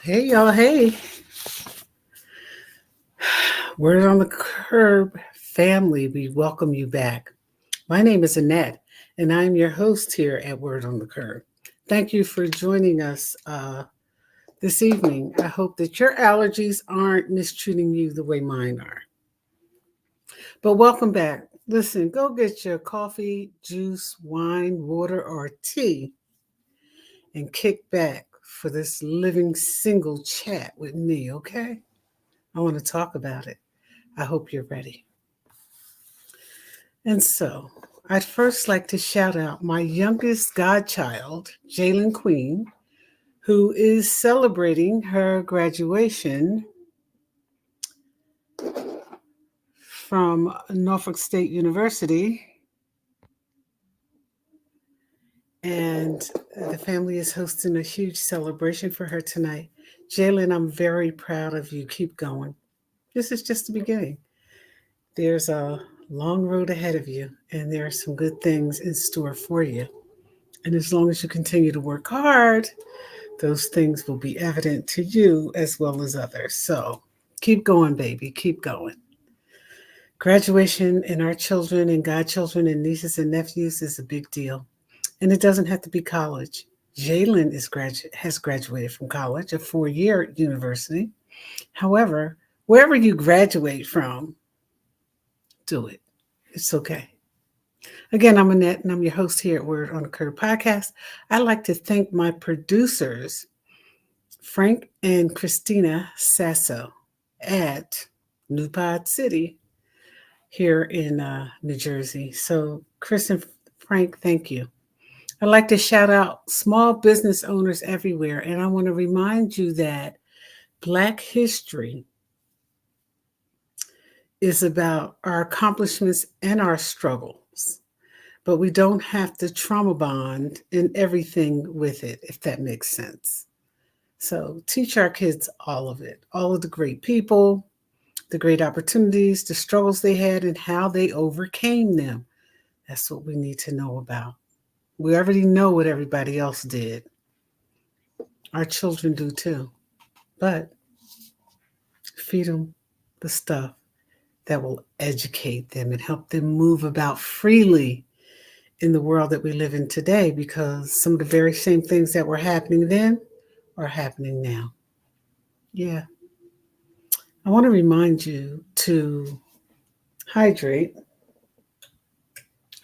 Hey, y'all. Hey, Word on the Curb family. We welcome you back. My name is Annette, and I'm your host here at Word on the Curb. Thank you for joining us this evening. I hope that your allergies aren't mistreating you the way mine are. But welcome back. Listen, go get your coffee, juice, wine, water, or tea and kick back for this living single chat with me, okay? I want to talk about it. I hope you're ready. And so, I'd first like to shout out my youngest godchild, Jalen Queen, who is celebrating her graduation from Norfolk State University. And the family is hosting a huge celebration for her tonight. Jalen, I'm very proud of you. Keep going. This is just the beginning. There's a long road ahead of you, and there are some good things in store for you. And as long as you continue to work hard, those things will be evident to you as well as others. So keep going, baby. Keep going. Graduation in our children and godchildren and nieces and nephews is a big deal. And it doesn't have to be college. Jalen has graduated from college, a 4-year university. However, wherever you graduate from, do it. It's okay. Again, I'm Annette, and I'm your host here at Word on the Curb podcast. I'd like to thank my producers, Frank and Christina Sasso at New Pod City here in New Jersey. So, Chris and Frank, thank you. I'd like to shout out small business owners everywhere, and I want to remind you that Black history is about our accomplishments and our struggles, but we don't have to trauma bond in everything with it, if that makes sense. So teach our kids all of it, all of the great people, the great opportunities, the struggles they had, and how they overcame them. That's what we need to know about. We already know what everybody else did. Our children do too. But feed them the stuff that will educate them and help them move about freely in the world that we live in today, because some of the very same things that were happening then are happening now. Yeah. I want to remind you to hydrate.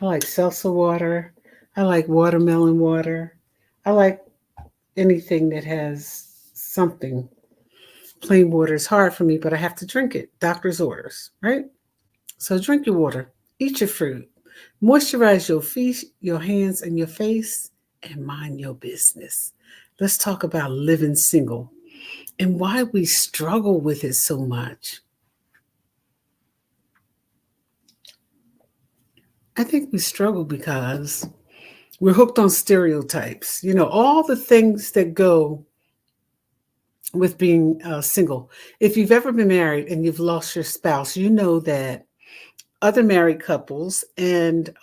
I like salsa water. I like watermelon water. I like anything that has something. Plain water is hard for me, but I have to drink it. Doctor's orders, right? So drink your water, eat your fruit, moisturize your feet, your hands, and your face, and mind your business. Let's talk about living single and why we struggle with it so much. I think we struggle because we're hooked on stereotypes. You know, all the things that go with being single. If you've ever been married and you've lost your spouse, you know that other married couples and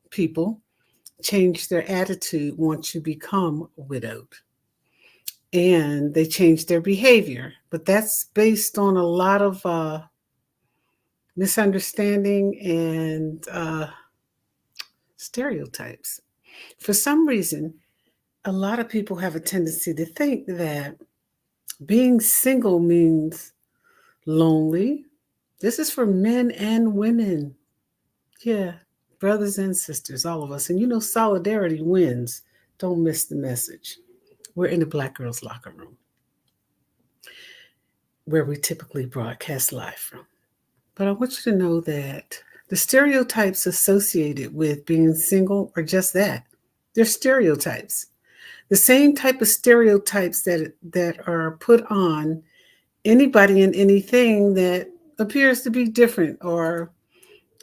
people change their attitude once you become widowed. And they change their behavior. But that's based on a lot of misunderstanding and stereotypes. For some reason, a lot of people have a tendency to think that being single means lonely. This is for men and women. Yeah, brothers and sisters, all of us. And you know, solidarity wins. Don't miss the message. We're in the Black Girls Locker Room, where we typically broadcast live from. But I want you to know that the stereotypes associated with being single are just that. They're stereotypes. The same type of stereotypes that are put on anybody and anything that appears to be different or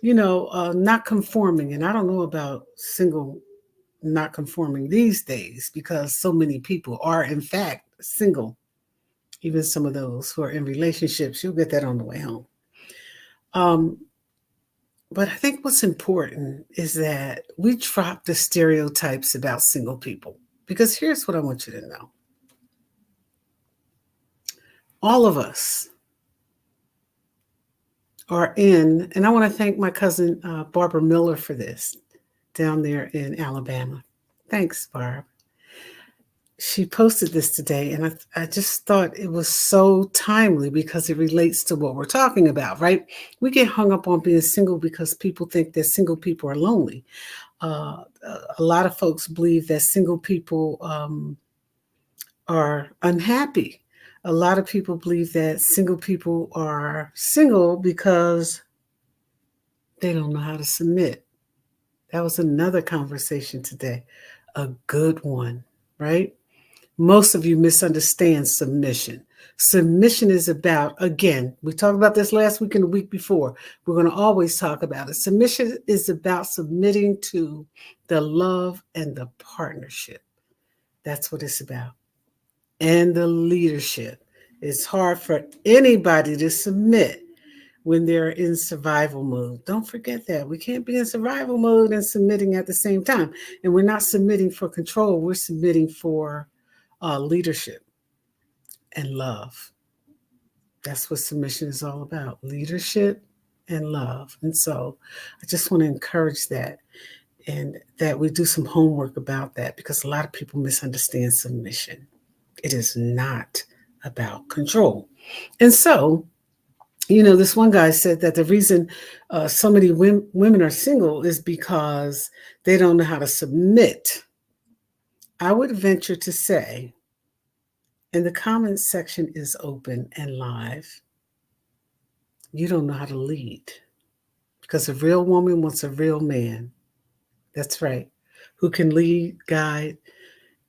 not conforming. And I don't know about single not conforming these days, because so many people are in fact single. Even some of those who are in relationships, you'll get that on the way home. um, but I think what's important is that we drop the stereotypes about single people, because here's what I want you to know. All of us are in, and I want to thank my cousin Barbara Miller for this down there in Alabama. Thanks, Barb. She posted this today, and I just thought it was so timely because it relates to what we're talking about, right? We get hung up on being single because people think that single people are lonely. A lot of folks believe that single people are unhappy. A lot of people believe that single people are single because they don't know how to submit. That was another conversation today, a good one, right? Most of you misunderstand submission. Submission is about, again, we talked about this last week and the week before. We're going to always talk about it. Submission is about submitting to the love and the partnership. That's what it's about. And the leadership. It's hard for anybody to submit when they're in survival mode. Don't forget that. We can't be in survival mode and submitting at the same time. And we're not submitting for control, we're submitting for leadership and love. That's what submission is all about, leadership and love. And so I just want to encourage that, and that we do some homework about that, because a lot of people misunderstand submission. It is not about control. And so, this one guy said that the reason so many women are single is because they don't know how to submit. I would venture to say, and the comments section is open and live, you don't know how to lead, because a real woman wants a real man. That's right. Who can lead, guide,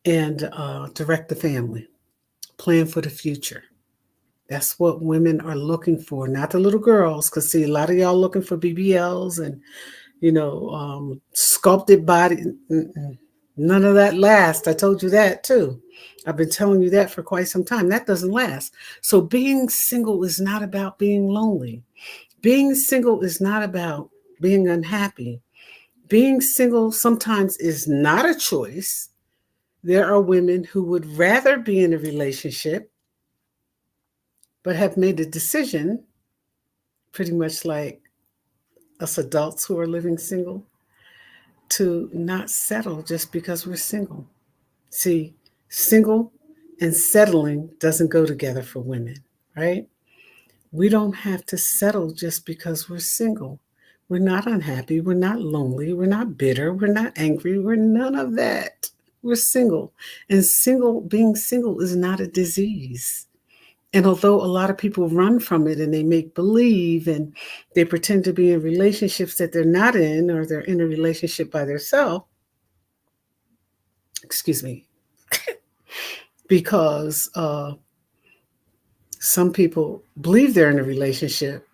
and direct the family, plan for the future. That's what women are looking for, not the little girls. Because, see, a lot of y'all looking for BBLs and, sculpted body. None of that lasts. I told you that too. I've been telling you that for quite some time. That doesn't last. So being single is not about being lonely. Being single is not about being unhappy. Being single sometimes is not a choice. There are women who would rather be in a relationship, but have made a decision, pretty much like us adults who are living single, to not settle just because we're single. See, single and settling doesn't go together for women, right? We don't have to settle just because we're single. We're not unhappy. We're not lonely. We're not bitter. We're not angry. We're none of that. We're single. And being single is not a disease. And although a lot of people run from it and they make believe and they pretend to be in relationships that they're not in, or they're in a relationship by themselves, excuse me, because some people believe they're in a relationship,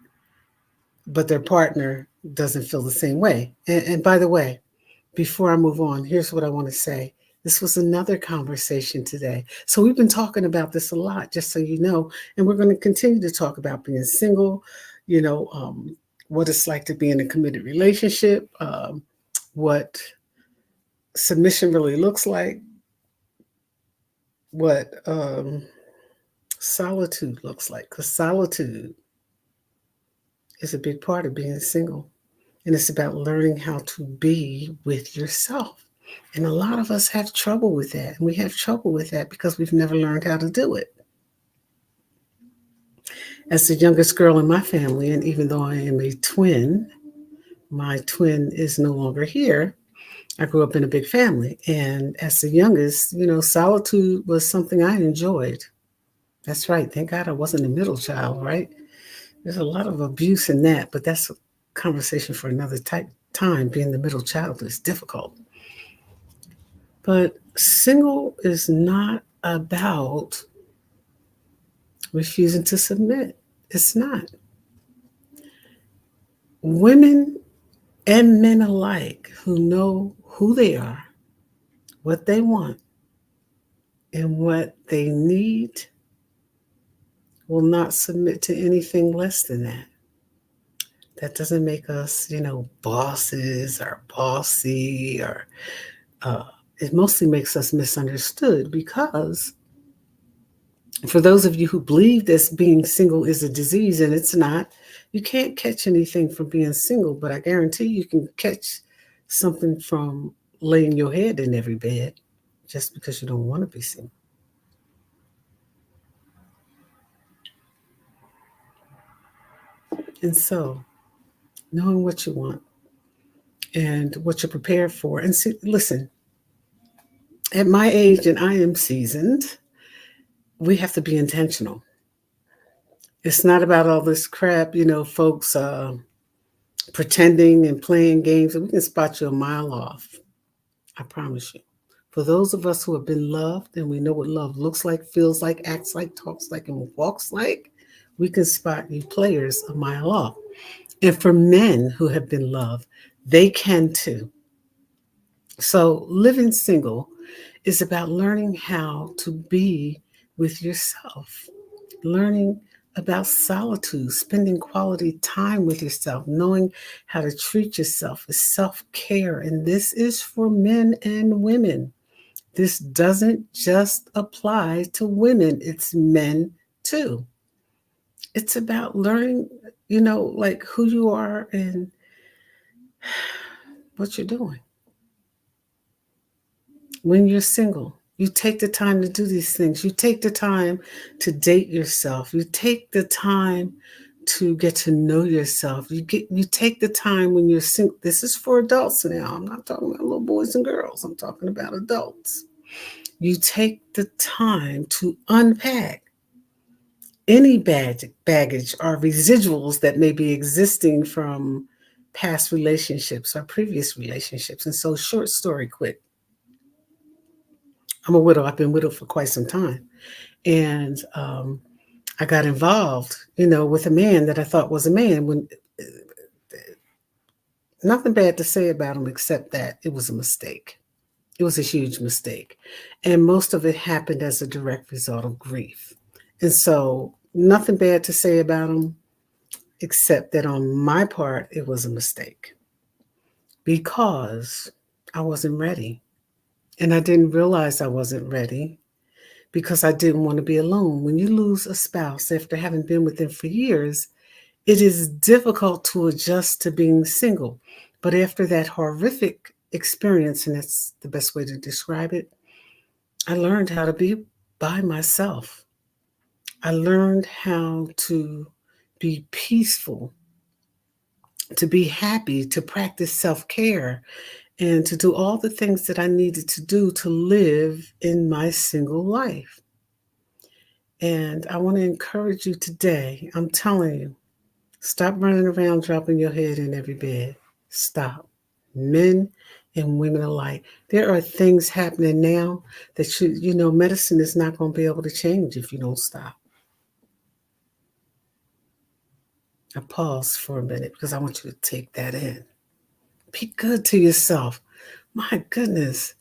but their partner doesn't feel the same way. And by the way, before I move on, here's what I want to say. This was another conversation today. So we've been talking about this a lot, just so you know, and we're going to continue to talk about being single, what it's like to be in a committed relationship, what submission really looks like, what solitude looks like, because solitude is a big part of being single. And it's about learning how to be with yourself. And a lot of us have trouble with that. And we have trouble with that because we've never learned how to do it. As the youngest girl in my family, and even though I am a twin, my twin is no longer here. I grew up in a big family. And as the youngest, solitude was something I enjoyed. That's right. Thank God I wasn't a middle child, right? There's a lot of abuse in that, but that's a conversation for another time. Being the middle child is difficult. But single is not about refusing to submit. It's not. Women and men alike who know who they are, what they want, and what they need will not submit to anything less than that. That doesn't make us, bosses or bossy, or it mostly makes us misunderstood, because For those of you who believe this being single is a disease, and it's not, you can't catch anything from being single, but I guarantee you can catch something from laying your head in every bed just because you don't want to be single. And so, knowing what you want and what you're prepared for, and see, listen, at my age, and I am seasoned, we have to be intentional. It's not about all this crap, folks pretending and playing games. We can spot you a mile off. I promise you. For those of us who have been loved and we know what love looks like, feels like, acts like, talks like, and walks like, we can spot you players a mile off. And for men who have been loved, they can too. So living single is about learning how to be with yourself, learning about solitude, spending quality time with yourself, knowing how to treat yourself is self-care. And this is for men and women. This doesn't just apply to women, it's men too. It's about learning, like who you are and what you're doing. When you're single, you take the time to do these things. You take the time to date yourself. You take the time to get to know yourself. You take the time when you're single. This is for adults now. I'm not talking about little boys and girls. I'm talking about adults. You take the time to unpack any baggage or residuals that may be existing from past relationships or previous relationships. And so, short story quick. I'm a widow. I've been widowed for quite some time. And I got involved, with a man that I thought was a man when nothing bad to say about him except that it was a mistake. It was a huge mistake. And most of it happened as a direct result of grief. And so nothing bad to say about him except that on my part, it was a mistake because I wasn't ready. And I didn't realize I wasn't ready because I didn't want to be alone. When you lose a spouse after having been with them for years, it is difficult to adjust to being single. But after that horrific experience, and that's the best way to describe it, I learned how to be by myself. I learned how to be peaceful, to be happy, to practice self-care, and to do all the things that I needed to do to live in my single life. And I want to encourage you today. I'm telling you, stop running around dropping your head in every bed. Stop. Men and women alike. There are things happening now that medicine is not going to be able to change if you don't stop. I pause for a minute because I want you to take that in. Be good to yourself. My goodness.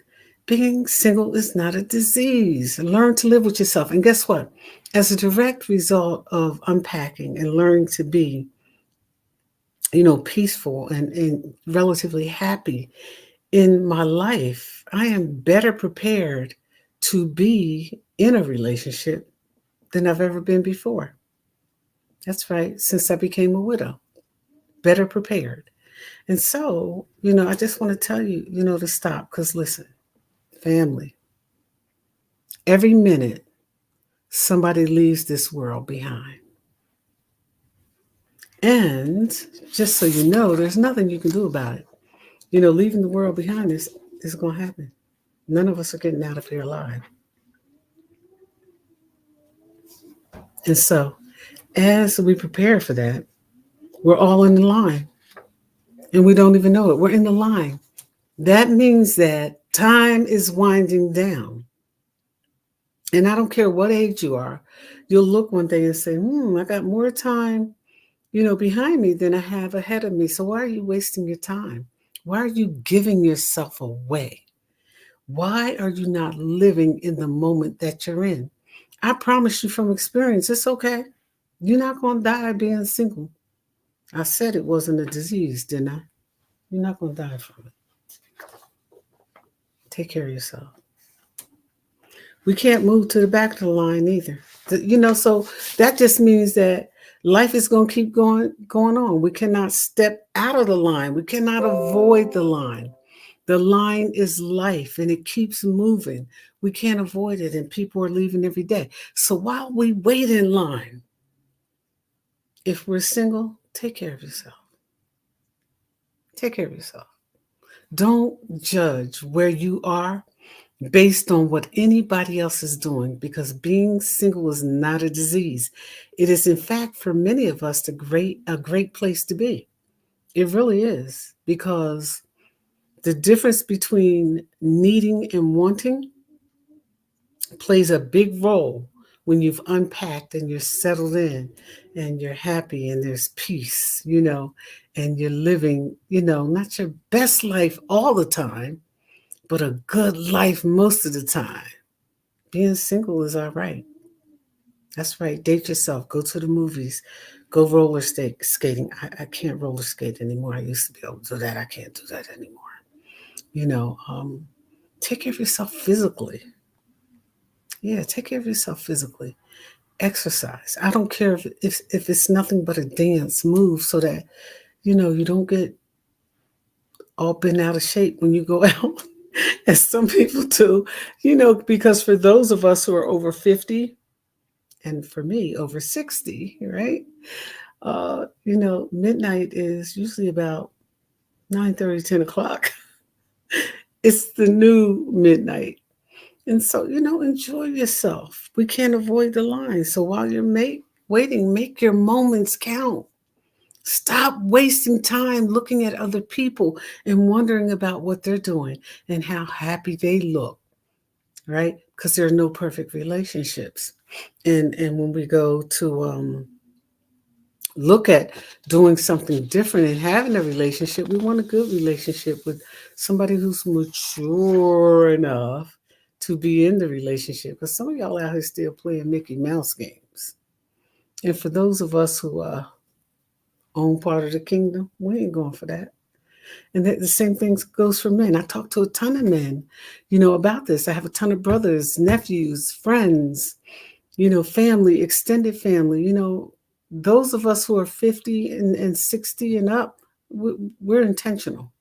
Being single is not a disease. Learn to live with yourself. And guess what? As a direct result of unpacking and learning to be, peaceful and relatively happy in my life, I am better prepared to be in a relationship than I've ever been before. That's right. Since I became a widow, better prepared. And so, I just want to tell you, to stop because listen, family, every minute somebody leaves this world behind. And just so you know, there's nothing you can do about it. Leaving the world behind is going to happen. None of us are getting out of here alive. And so, as we prepare for that, we're all in the line. And we don't even know it. We're in the line. That means that time is winding down. And I don't care what age you are. You'll look one day and say, I got more time, behind me than I have ahead of me. So why are you wasting your time? Why are you giving yourself away? Why are you not living in the moment that you're in? I promise you from experience, it's okay. You're not going to die being single. I said it wasn't a disease, didn't I? You're not going to die from it. Take care of yourself. We can't move to the back of the line either. So that just means that life is going to keep going on. We cannot step out of the line. We cannot avoid the line. The line is life and it keeps moving. We can't avoid it, and people are leaving every day. So while we wait in line, if we're single, take care of yourself. Take care of yourself. Don't judge where you are based on what anybody else is doing, because being single is not a disease. It is, in fact, for many of us, a great place to be. It really is, because the difference between needing and wanting plays a big role when you've unpacked and you're settled in and you're happy and there's peace, and you're living, not your best life all the time, but a good life most of the time. Being single is all right. That's right. Date yourself. Go to the movies. Go skating. I can't roller skate anymore. I used to be able to do that. I can't do that anymore. You know, um, Take care of yourself physically. Yeah, take care of yourself physically. Exercise. I don't care if it's nothing but a dance move, so that you don't get all bent out of shape when you go out, as some people do. Because for those of us who are over 50, and for me over 60, right? Midnight is usually about 9:30, 10 o'clock. It's the new midnight. And so, enjoy yourself. We can't avoid the line. So while you're waiting, make your moments count. Stop wasting time looking at other people and wondering about what they're doing and how happy they look, right? Because there are no perfect relationships. And when we go to look at doing something different and having a relationship, we want a good relationship with somebody who's mature enough to be in the relationship. Because some of y'all out here still playing Mickey Mouse games. And for those of us who own part of the kingdom, we ain't going for that. And the same thing goes for men. I talk to a ton of men, about this. I have a ton of brothers, nephews, friends, family, extended family. Those of us who are 50 and 60 and up, we're intentional.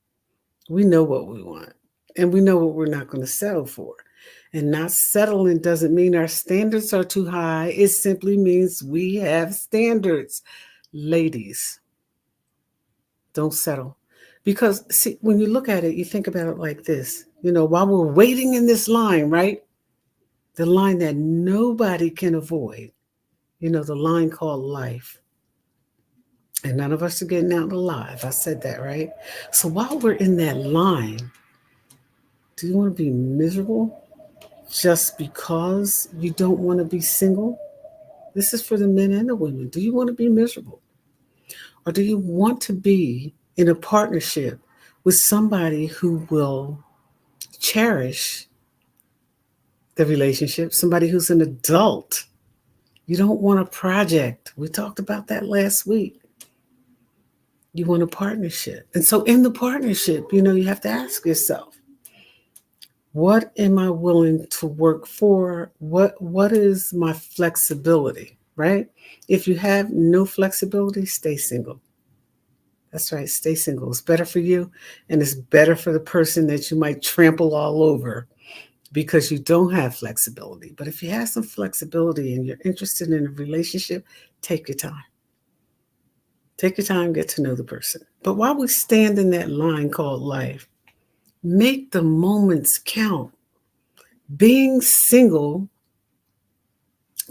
We know what we want, and we know what we're not going to settle for. And not settling doesn't mean our standards are too high. It simply means we have standards. Ladies, don't settle. Because, see, when you look at it, you think about it like this. While we're waiting in this line, right? The line that nobody can avoid, the line called life. And none of us are getting out alive. I said that, right? So while we're in that line, do you want to be miserable just because you don't want to be single? This is for the men and the women. Do you want to be miserable? Or do you want to be in a partnership with somebody who will cherish the relationship, somebody who's an adult? You don't want a project. We talked about that last week. You want a partnership. And so in the partnership, you have to ask yourself, what am I willing to work for? What is my flexibility, right? If you have no flexibility, stay single. That's right, stay single. It's better for you, and it's better for the person that you might trample all over because you don't have flexibility. But if you have some flexibility and you're interested in a relationship, take your time. Take your time, get to know the person. But while we stand in that line called life, make the moments count. Being single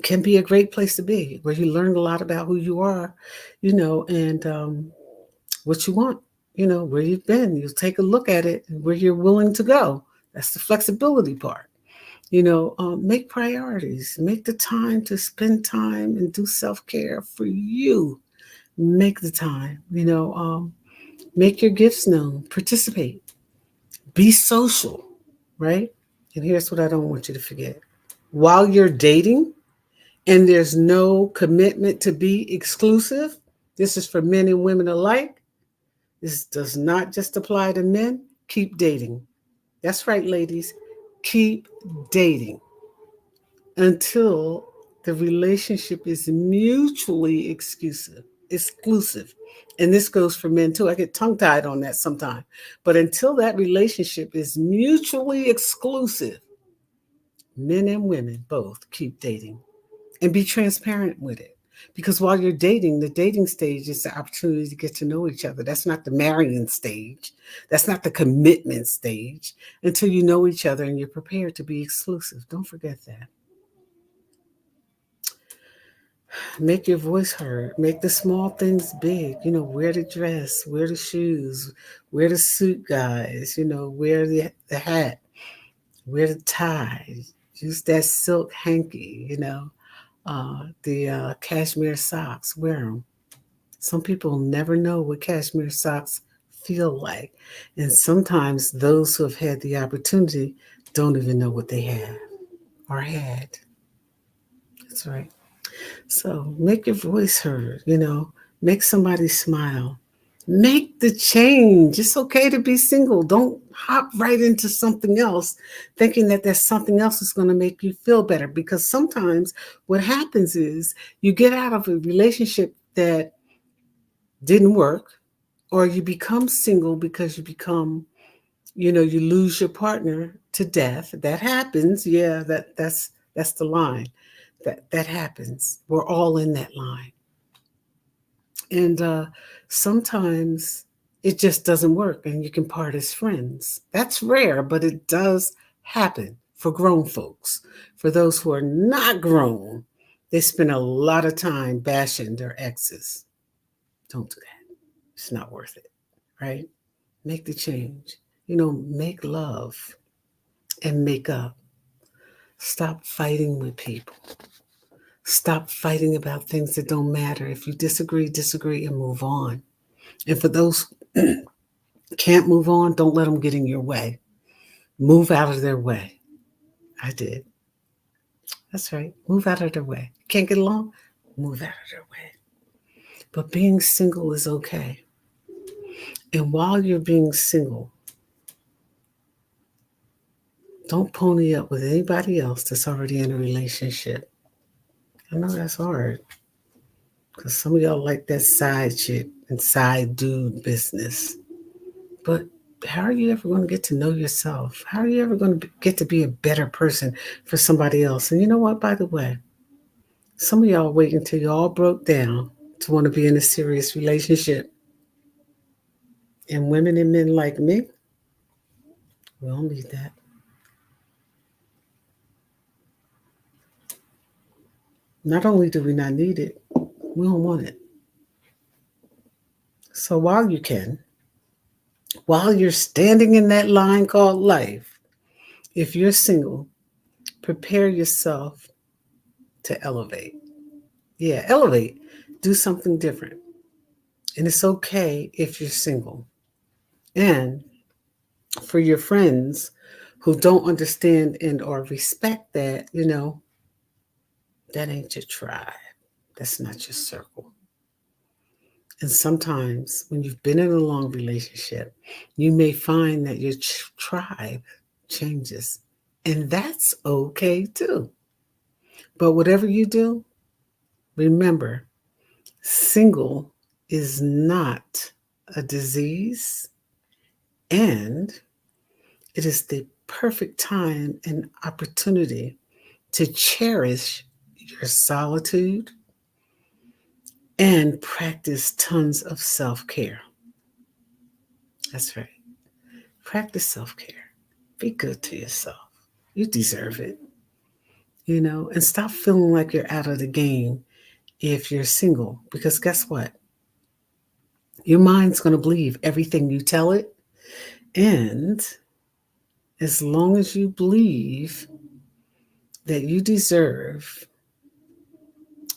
can be a great place to be, where you learn a lot about who you are, and what you want, where you've been. You'll take a look at it and where you're willing to go. That's the flexibility part. Make priorities, make the time to spend time and do self-care for you. Make the time, make your gifts known, participate, be social, right? And here's what I don't want you to forget. While you're dating and there's no commitment to be exclusive, this is for men and women alike. This does not just apply to men. Keep dating. That's right, ladies. Keep dating until The relationship is mutually exclusive. And this goes for men too. I get tongue tied on that sometimes. But until that relationship is mutually exclusive, men and women both keep dating and be transparent with it. Because while you're dating, the dating stage is the opportunity to get to know each other. That's not the marrying stage. That's not the commitment stage until you know each other and you're prepared to be exclusive. Don't forget that. Make your voice heard. Make the small things big. Wear the dress, wear the shoes, wear the suit, guys. Wear the hat, wear the tie. Use that silk hanky. The cashmere socks. Wear them. Some people never know what cashmere socks feel like, and sometimes those who have had the opportunity don't even know what they have or had. That's right. So make your voice heard, make somebody smile. Make the change. It's okay to be single. Don't hop right into something else thinking that there's something else that's going to make you feel better. Because sometimes what happens is you get out of a relationship that didn't work, or you become single because you lose your partner to death. That happens. Yeah, that's the line. That happens. We're all in that line. And sometimes it just doesn't work and you can part as friends. That's rare, but it does happen for grown folks. For those who are not grown, they spend a lot of time bashing their exes. Don't do that. It's not worth it, right? Make the change. Make love and make up. Stop fighting with people. Stop fighting about things that don't matter. If you disagree, disagree and move on. And for those who can't move on, don't let them get in your way. Move out of their way. I did. That's right. Move out of their way. Can't get along? Move out of their way. But being single is okay. And while you're being single, don't pony up with anybody else that's already in a relationship. I know that's hard. Because some of y'all like that side chick and side dude business. But how are you ever going to get to know yourself? How are you ever going to get to be a better person for somebody else? And you know what, by the way, some of y'all wait until you all broke down to want to be in a serious relationship. And women and men like me, we don't need that. Not only do we not need it, we don't want it. So while you can, while you're standing in that line called life, if you're single, prepare yourself to elevate. Yeah, elevate. Do something different. And it's okay if you're single. And for your friends who don't understand and or respect that, that ain't your tribe. That's not your circle. And sometimes when you've been in a long relationship, you may find that your tribe changes. And that's okay too. But whatever you do, remember, single is not a disease, and it is the perfect time and opportunity to cherish your solitude and practice tons of self-care. That's right. Practice self-care. Be good to yourself. You deserve it. And stop feeling like you're out of the game if you're single. Because guess what? Your mind's going to believe everything you tell it. And as long as you believe that you deserve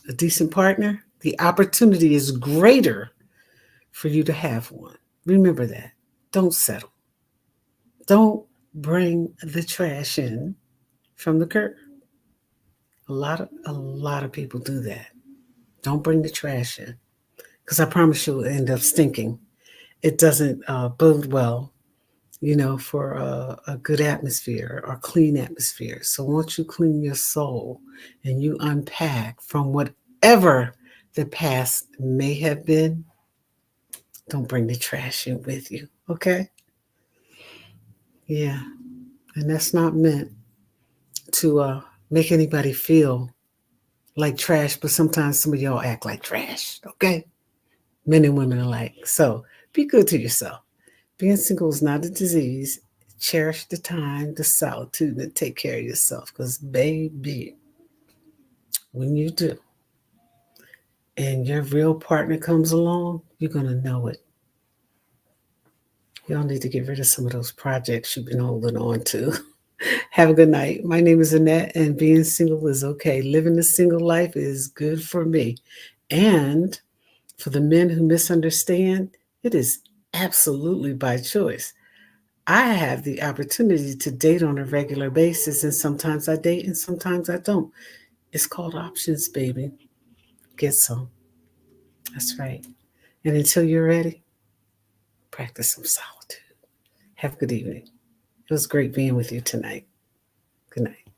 a decent partner, the opportunity is greater for you to have one. Remember that. Don't settle. Don't bring the trash in from the curb. A lot of people do that. Don't bring the trash in, because I promise you, it'll end up stinking. It doesn't bode well for a good atmosphere or clean atmosphere. So once you clean your soul and you unpack from whatever the past may have been, don't bring the trash in with you, okay? Yeah, and that's not meant to make anybody feel like trash, but sometimes some of y'all act like trash, okay? Men and women alike. So be good to yourself. Being single is not a disease. Cherish the time, the solitude, and take care of yourself. Because, baby, when you do, and your real partner comes along, you're going to know it. Y'all need to get rid of some of those projects you've been holding on to. Have a good night. My name is Annette, and being single is okay. Living a single life is good for me. And for the men who misunderstand, it is absolutely by choice. I have the opportunity to date on a regular basis, and sometimes I date and sometimes I don't. It's called options, baby. Get some. That's right. And until you're ready, practice some solitude. Have a good evening. It was great being with you tonight. Good night.